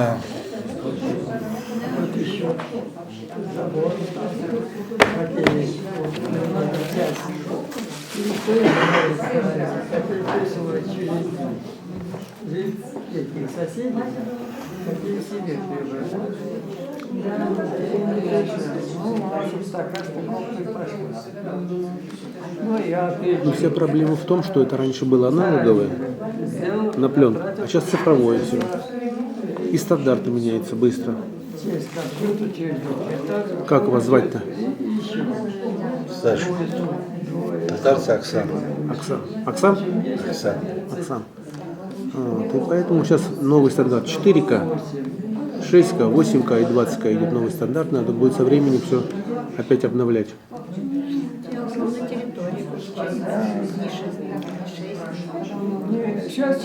Вот еще забор, хотели немного часть переписывать через этих соседей, хотели себе приобретать. Но вся проблема в том, что это раньше было аналоговое на пленку, а сейчас цифровое все. И стандарты меняются быстро. Как вас звать-то? Саша. Татарца Оксан. Оксан. Оксан? Оксан. Оксан. Вот. И поэтому сейчас новый стандарт 4К, 6К, 8К и 20К идет новый стандарт. Надо будет со временем все опять обновлять. Сейчас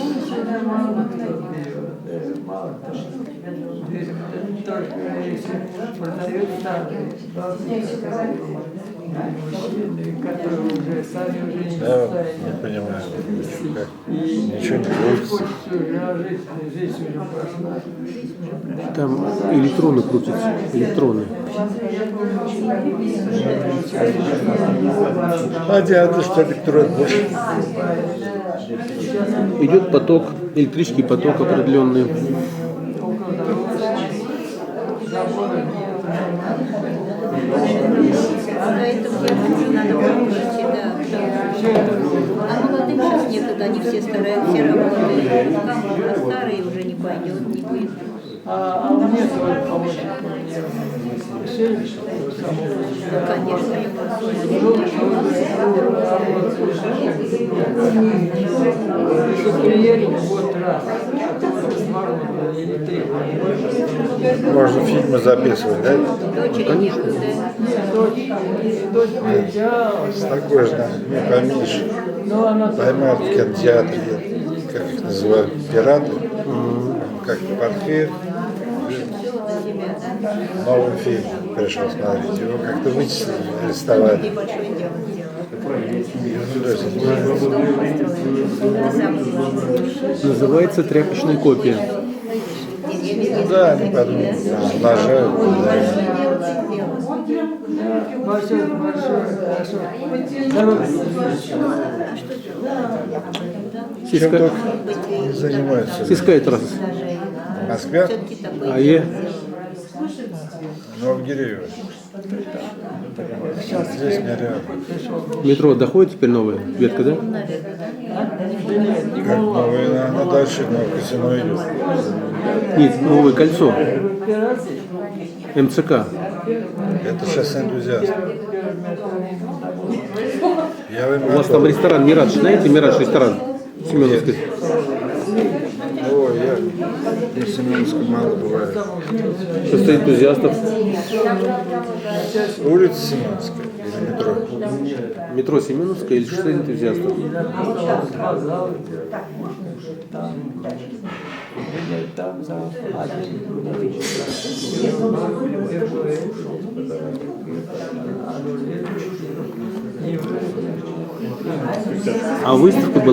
мало только если продают старые мужчины, которые уже сами уже не Да, не понимаю. Ничего не крутится. Жизнь уже прошла. Там электроны крутятся, электроны. Понятно, что электрон больше. Идет поток, электрический поток определенный. Поэтому я говорю, надо пробовать, да. А молодым сейчас некогда, они все стараются, все работают. А старые уже не пойдет, не будет. А у меня тоже помощник Конечно, если приедем год раз, или 3 года. Можно фильмы записывать, да? дочери некуда. Дочь приезжала, Такой же, ну, поменьше. но она Поймают в кинотеатре, как их называют, пираты. Как портфель. Новый фильм пришел смотреть. Его как-то вычислили, арестовали. Большое дело Называется тряпочная копия. Да, они потом умножают. большое, хорошо. Здоровья. Чем Сиська, только не занимаются. сиська это раз. В Москве, А е? Новогиреево. Здесь нереально. Метро доходит теперь новая ветка, да? Как новое, она дальше, но казино идет. Нет, новое кольцо. МЦК. Это сейчас энтузиаст. Я У вас там ресторан Мираж, знаете, Мираж ресторан Семеновский? Ой, я на Семеновском мало бывает. Шоссе энтузиастов. Улица Семеновская или метро? Метро Семеновская или шоссе энтузиастов? Там за один. А выставка была